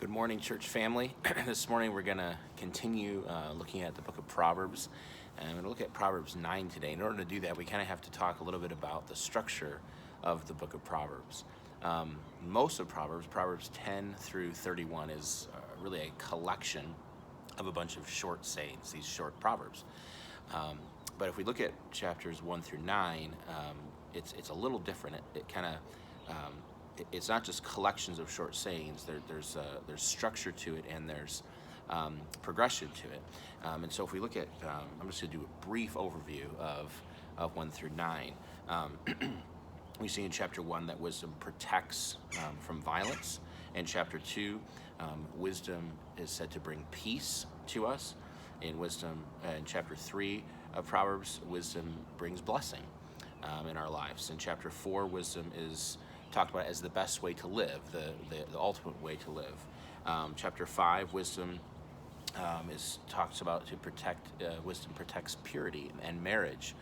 Good morning, church family. This morning we're going to continue looking at the book of Proverbs. And I'm going to look at Proverbs 9 today. In order to do that, we kind of have to talk a little bit about the structure of the book of Proverbs. Most of Proverbs 10 through 31, is really a collection of a bunch of short sayings, these short proverbs. But if we look at chapters 1 through 9, it's a little different. It kind of it's not just collections of short sayings. There's structure to it, and there's progression to it. And so if we look at, I'm just going to do a brief overview of 1 through 9. We see in chapter 1 that wisdom protects from violence. In chapter 2, wisdom is said to bring peace to us. In chapter 3 of Proverbs, wisdom brings blessing in our lives. In chapter 4, wisdom is talked about as the best way to live, the ultimate way to live. Chapter 5, wisdom talks about to protect. Wisdom protects purity and marriage.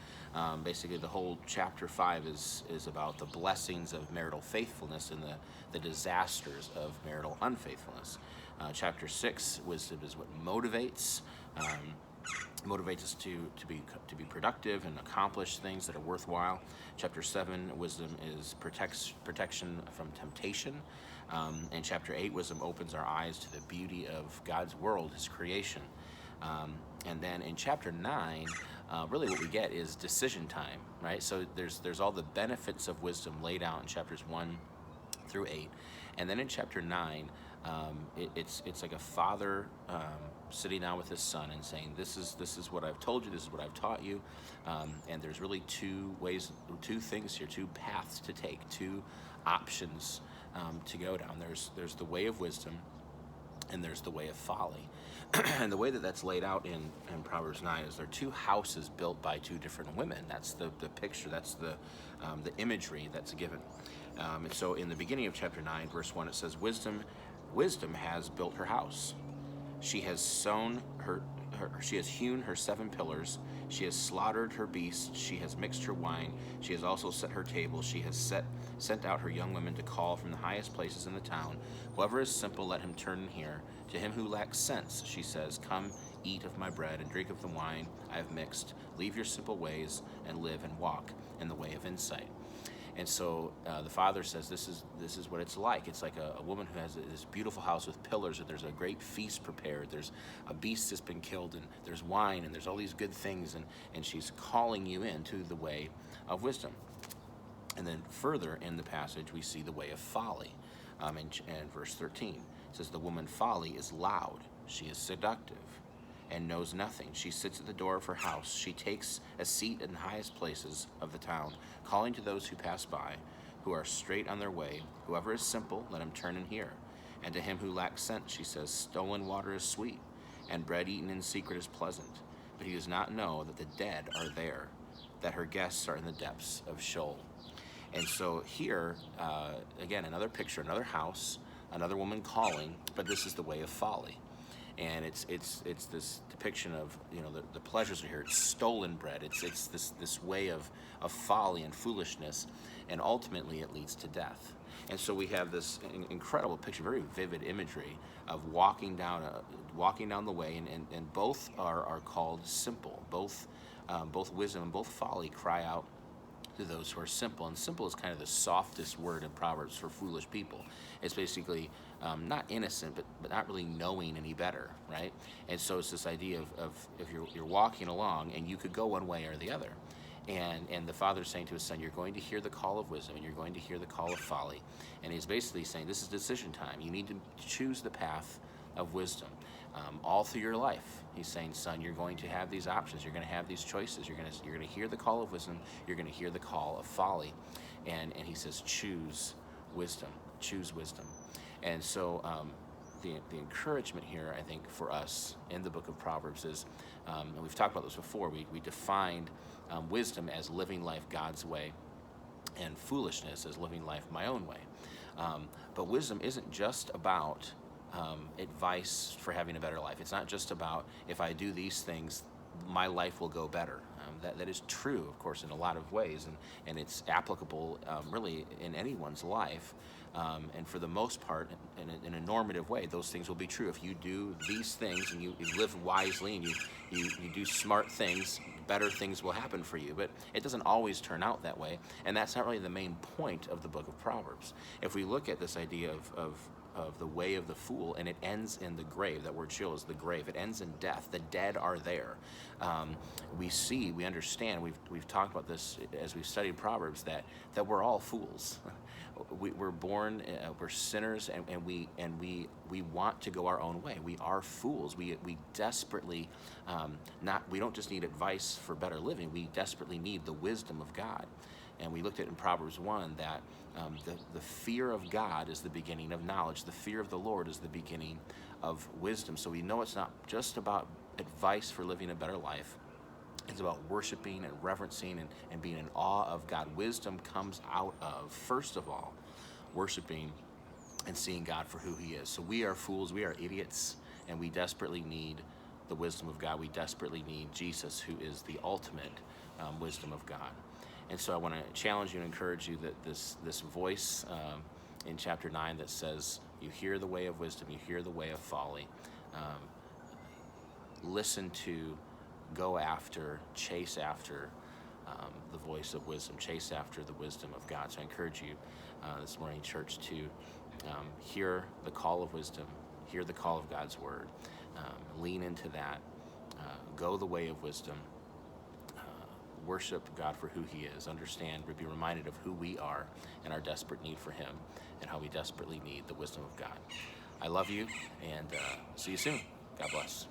Basically, the whole chapter 5 is about the blessings of marital faithfulness and the disasters of marital unfaithfulness. Chapter 6, wisdom is what motivates us to be productive and accomplish things that are worthwhile. Chapter 7, wisdom is protection from temptation. And chapter 8, wisdom opens our eyes to the beauty of God's world, His creation. And then in chapter 9, really what we get is decision time, right? So there's all the benefits of wisdom laid out in chapters 1 through 8. And then in chapter 9, it's like a father sitting down with his son and saying, this is what I've told you, this is what I've taught you. And there's really two things here, two paths to take, two options to go down. There's the way of wisdom, and there's the way of folly. And the way that's laid out in Proverbs 9 is there are two houses built by two different women. That's the picture, that's the imagery that's given. And so in the beginning of chapter 9, verse 1, it says, Wisdom has built her house. She has hewn her 7 pillars. She has slaughtered her beasts. She has mixed her wine. She has also set her table. She has sent out her young women to call from the highest places in the town. Whoever is simple, let him turn and hear. To him who lacks sense, she says, Come, eat of my bread and drink of the wine I have mixed. Leave your simple ways and live and walk in the way of insight. And so the father says, this is what it's like. It's like a woman who has this beautiful house with pillars, and there's a great feast prepared. There's a beast that's been killed, and there's wine, and there's all these good things, and she's calling you into the way of wisdom. And then further in the passage, we see the way of folly. In verse 13, it says, The woman folly is loud. She is seductive and knows nothing. She sits at the door of her house. She takes a seat in the highest places of the town, calling to those who pass by, who are straight on their way. Whoever is simple, let him turn and hear. And to him who lacks sense, she says, Stolen water is sweet, and bread eaten in secret is pleasant. But he does not know that the dead are there, that her guests are in the depths of Sheol. And so here, again, another picture, another house, another woman calling, but this is the way of folly. And it's this depiction of, the pleasures are here. It's stolen bread. It's this way of folly and foolishness, and ultimately it leads to death. And so we have this incredible picture, very vivid imagery of walking down the way, and both are called simple. Both wisdom and both folly cry out to those who are simple. And simple is kind of the softest word in Proverbs for foolish people. It's basically not innocent, but not really knowing any better, right? And so it's this idea of if you're walking along, and you could go one way or the other. And the father's saying to his son, you're going to hear the call of wisdom, and you're going to hear the call of folly. And he's basically saying, this is decision time. You need to choose the path of wisdom. All through your life, he's saying, son, you're going to have these options. You're going to have these choices. You're going to hear the call of wisdom. You're going to hear the call of folly. And he says, choose wisdom. Choose wisdom. And so the encouragement here, I think, for us in the book of Proverbs is, and we've talked about this before, we defined wisdom as living life God's way, and foolishness as living life my own way. But wisdom isn't just about advice for having a better life. It's not just about, if I do these things, my life will go better. That is true, of course, in a lot of ways, and it's applicable really in anyone's life. And for the most part, in a normative way, those things will be true. If you do these things and you live wisely and you do smart things, better things will happen for you. But it doesn't always turn out that way, and that's not really the main point of the book of Proverbs. If we look at this idea of the way of the fool, and it ends in the grave. That word sheol is the grave. It ends in death. The dead are there. We understand. We've talked about this as we've studied Proverbs, that we're all fools. We're born, we're sinners, and we want to go our own way. We are fools. We desperately we don't just need advice for better living. We desperately need the wisdom of God. And we looked at in Proverbs 1 that the fear of God is the beginning of knowledge. The fear of the Lord is the beginning of wisdom. So we know it's not just about advice for living a better life. It's about worshiping and reverencing and being in awe of God. Wisdom comes out of, first of all, worshiping and seeing God for who he is. So we are fools, we are idiots, and we desperately need the wisdom of God. We desperately need Jesus, who is the ultimate wisdom of God. And so I want to challenge you and encourage you that this voice in chapter 9 that says, you hear the way of wisdom, you hear the way of folly, listen to, go after, chase after the voice of wisdom, chase after the wisdom of God. So I encourage you this morning, church, to hear the call of wisdom, hear the call of God's word, lean into that, go the way of wisdom, worship God for who he is, understand, be reminded of who we are and our desperate need for him and how we desperately need the wisdom of God. I love you, and see you soon. God bless.